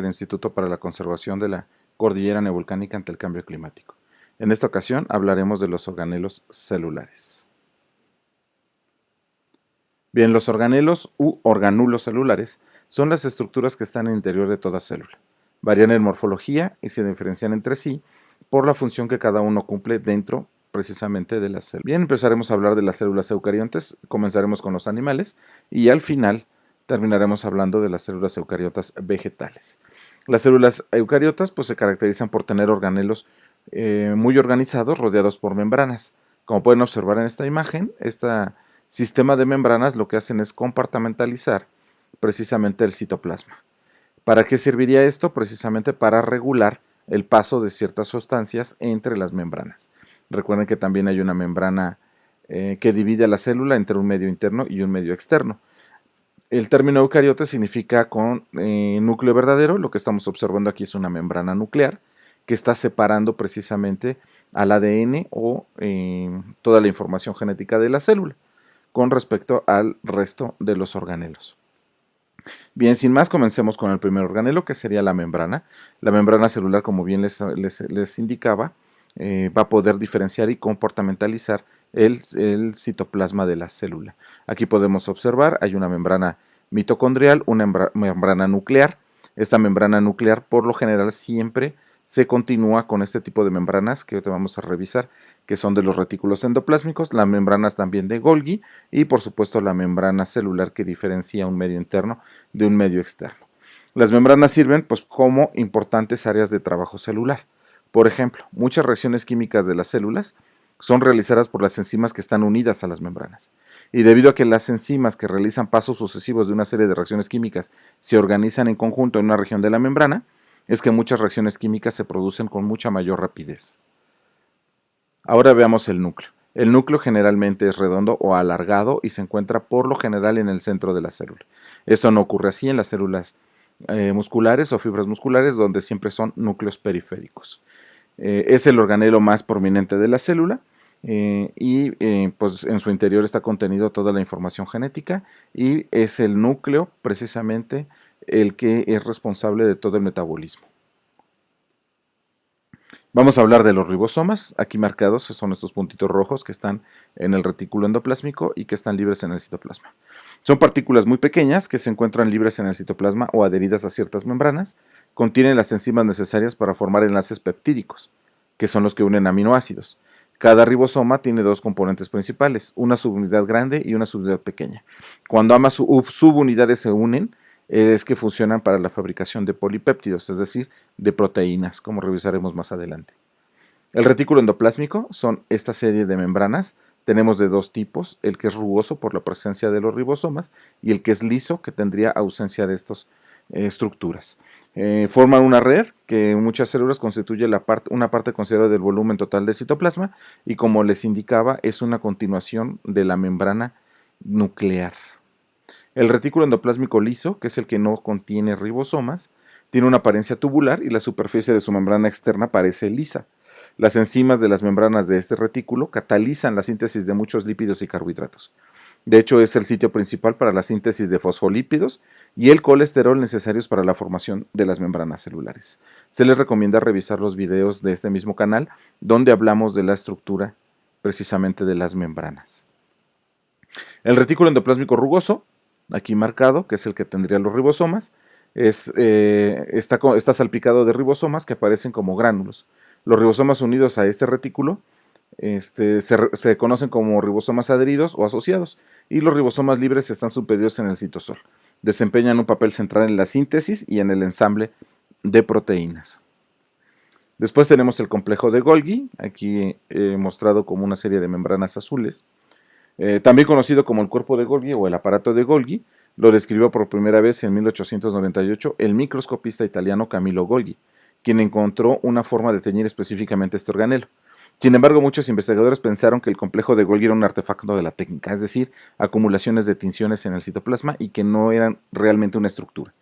del Instituto para la Conservación de la Cordillera Neovolcánica ante el Cambio Climático. En esta ocasión hablaremos de los organelos celulares. Bien, los organelos u organulos celulares son las estructuras que están en el interior de toda célula. Varían en morfología y se diferencian entre sí por la función que cada uno cumple dentro precisamente de la célula. Bien, empezaremos a hablar de las células eucariontes, comenzaremos con los animales y al final terminaremos hablando de las células eucariotas vegetales. Las células eucariotas pues, se caracterizan por tener organelos muy organizados, rodeados por membranas. Como pueden observar en esta imagen, este sistema de membranas lo que hacen es compartimentalizar precisamente el citoplasma. ¿Para qué serviría esto? Precisamente para regular el paso de ciertas sustancias entre las membranas. Recuerden que también hay una membrana que divide a la célula entre un medio interno y un medio externo. El término eucariote significa con núcleo verdadero. Lo que estamos observando aquí es una membrana nuclear que está separando precisamente al ADN o toda la información genética de la célula con respecto al resto de los organelos. Bien, sin más, comencemos con el primer organelo, que sería la membrana. La membrana celular, como bien les indicaba, va a poder diferenciar y compartimentalizar el citoplasma de la célula. Aquí podemos observar, hay una membrana mitocondrial, una membrana nuclear. Esta membrana nuclear, por lo general, siempre se continúa con este tipo de membranas que ahorita vamos a revisar, que son de los retículos endoplásmicos, las membranas también de Golgi y por supuesto la membrana celular que diferencia un medio interno de un medio externo. Las membranas sirven pues como importantes áreas de trabajo celular. Por ejemplo, muchas reacciones químicas de las células son realizadas por las enzimas que están unidas a las membranas. Y debido a que las enzimas que realizan pasos sucesivos de una serie de reacciones químicas se organizan en conjunto en una región de la membrana, es que muchas reacciones químicas se producen con mucha mayor rapidez. Ahora veamos el núcleo. El núcleo generalmente es redondo o alargado y se encuentra por lo general en el centro de la célula. Esto no ocurre así en las células musculares o fibras musculares, donde siempre son núcleos periféricos. Es el organelo más prominente de la célula pues en su interior está contenido toda la información genética y es el núcleo precisamente el que es responsable de todo el metabolismo. Vamos a hablar de los ribosomas, aquí marcados son estos puntitos rojos que están en el retículo endoplásmico y que están libres en el citoplasma. Son partículas muy pequeñas que se encuentran libres en el citoplasma o adheridas a ciertas membranas, contienen las enzimas necesarias para formar enlaces peptídicos, que son los que unen aminoácidos. Cada ribosoma tiene dos componentes principales, una subunidad grande y una subunidad pequeña. Cuando ambas subunidades se unen, es que funcionan para la fabricación de polipéptidos, es decir, de proteínas, como revisaremos más adelante. El retículo endoplásmico son esta serie de membranas. Tenemos de dos tipos, el que es rugoso por la presencia de los ribosomas y el que es liso, que tendría ausencia de estas estructuras. Forman una red que en muchas células constituye una parte considerable del volumen total del citoplasma y, como les indicaba, es una continuación de la membrana nuclear. El retículo endoplásmico liso, que es el que no contiene ribosomas, tiene una apariencia tubular y la superficie de su membrana externa parece lisa. Las enzimas de las membranas de este retículo catalizan la síntesis de muchos lípidos y carbohidratos. De hecho, es el sitio principal para la síntesis de fosfolípidos y el colesterol necesarios para la formación de las membranas celulares. Se les recomienda revisar los videos de este mismo canal, donde hablamos de la estructura precisamente de las membranas. El retículo endoplásmico rugoso, aquí marcado, que es el que tendría los ribosomas, está salpicado de ribosomas que aparecen como gránulos. Los ribosomas unidos a este retículo se conocen como ribosomas adheridos o asociados, y los ribosomas libres están supedidos en el citosol. Desempeñan un papel central en la síntesis y en el ensamble de proteínas. Después tenemos el complejo de Golgi, aquí mostrado como una serie de membranas azules. También conocido como el cuerpo de Golgi o el aparato de Golgi, lo describió por primera vez en 1898 el microscopista italiano Camillo Golgi, quien encontró una forma de teñir específicamente este organelo. Sin embargo, muchos investigadores pensaron que el complejo de Golgi era un artefacto de la técnica, es decir, acumulaciones de tinciones en el citoplasma y que no eran realmente una estructura,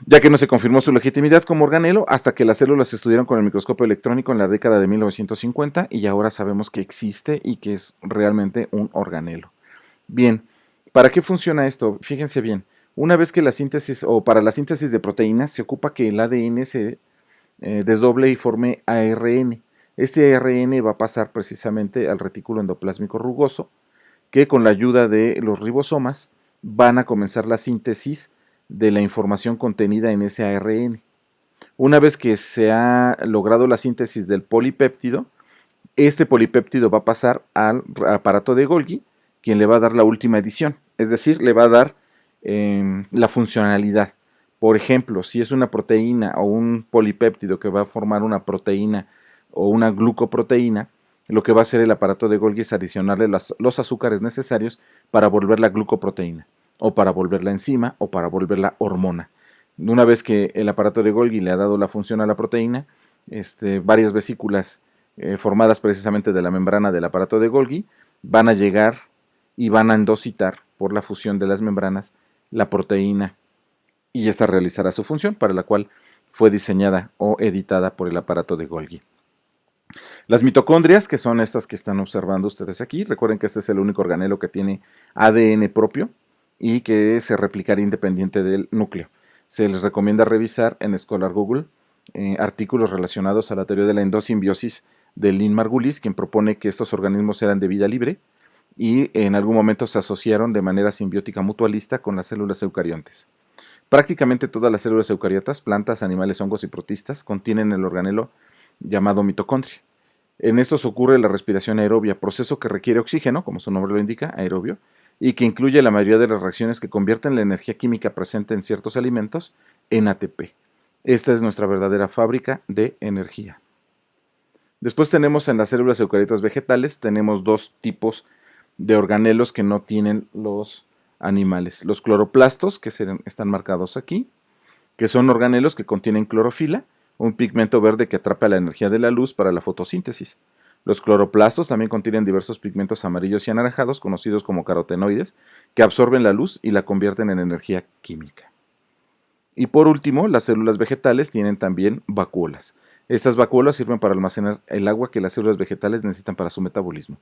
ya que no se confirmó su legitimidad como organelo hasta que las células se estudiaron con el microscopio electrónico en la década de 1950 y ahora sabemos que existe y que es realmente un organelo. Bien, ¿para qué funciona esto? Fíjense bien, Una vez que la síntesis, o para la síntesis de proteínas, se ocupa que el ADN se desdoble y forme ARN. Este ARN va a pasar precisamente al retículo endoplásmico rugoso, que con la ayuda de los ribosomas van a comenzar la síntesis de la información contenida en ese ARN. Una vez que se ha logrado la síntesis del polipéptido, este polipéptido va a pasar al aparato de Golgi, quien le va a dar la última edición, es decir, le va a dar la funcionalidad. Por ejemplo, si es una proteína o un polipéptido que va a formar una proteína o una glucoproteína, lo que va a hacer el aparato de Golgi es adicionarle los azúcares necesarios para volverla glucoproteína, o para volverla enzima, o para volverla hormona. Una vez que el aparato de Golgi le ha dado la función a la proteína, varias vesículas formadas precisamente de la membrana del aparato de Golgi van a llegar y van a endocitar por la fusión de las membranas la proteína, y esta realizará su función para la cual fue diseñada o editada por el aparato de Golgi. Las mitocondrias, que son estas que están observando ustedes aquí, recuerden que este es el único organelo que tiene ADN propio y que se replicará independiente del núcleo. Se les recomienda revisar en Scholar Google artículos relacionados a la teoría de la endosimbiosis de Lynn Margulis, quien propone que estos organismos eran de vida libre y en algún momento se asociaron de manera simbiótica mutualista con las células eucariontes. Prácticamente todas las células eucariotas, plantas, animales, hongos y protistas, contienen el organelo llamado mitocondria. En estos ocurre la respiración aerobia, proceso que requiere oxígeno, como su nombre lo indica, aerobio, y que incluye la mayoría de las reacciones que convierten la energía química presente en ciertos alimentos en ATP. Esta es nuestra verdadera fábrica de energía. Después tenemos en las células eucariotas vegetales, tenemos dos tipos de organelos que no tienen los animales. Los cloroplastos, que están marcados aquí, que son organelos que contienen clorofila, un pigmento verde que atrapa la energía de la luz para la fotosíntesis. Los cloroplastos también contienen diversos pigmentos amarillos y anaranjados, conocidos como carotenoides, que absorben la luz y la convierten en energía química. Y por último, las células vegetales tienen también vacuolas. Estas vacuolas sirven para almacenar el agua que las células vegetales necesitan para su metabolismo.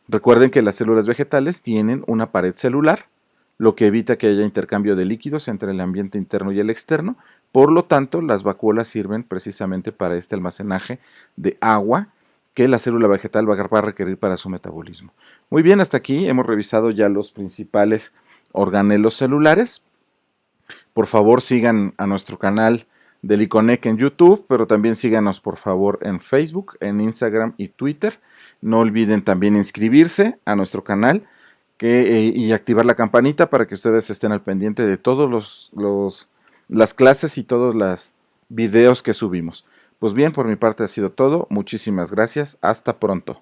Recuerden que las células vegetales tienen una pared celular, lo que evita que haya intercambio de líquidos entre el ambiente interno y el externo. Por lo tanto, las vacuolas sirven precisamente para este almacenaje de agua que la célula vegetal va a requerir para su metabolismo. Muy bien, hasta aquí hemos revisado ya los principales organelos celulares. Por favor, sigan a nuestro canal del Iconec en YouTube, pero también síganos por favor en Facebook, en Instagram y Twitter. No olviden también inscribirse a nuestro canal y activar la campanita para que ustedes estén al pendiente de todos las clases y todos los videos que subimos. Pues bien, por mi parte ha sido todo. Muchísimas gracias. Hasta pronto.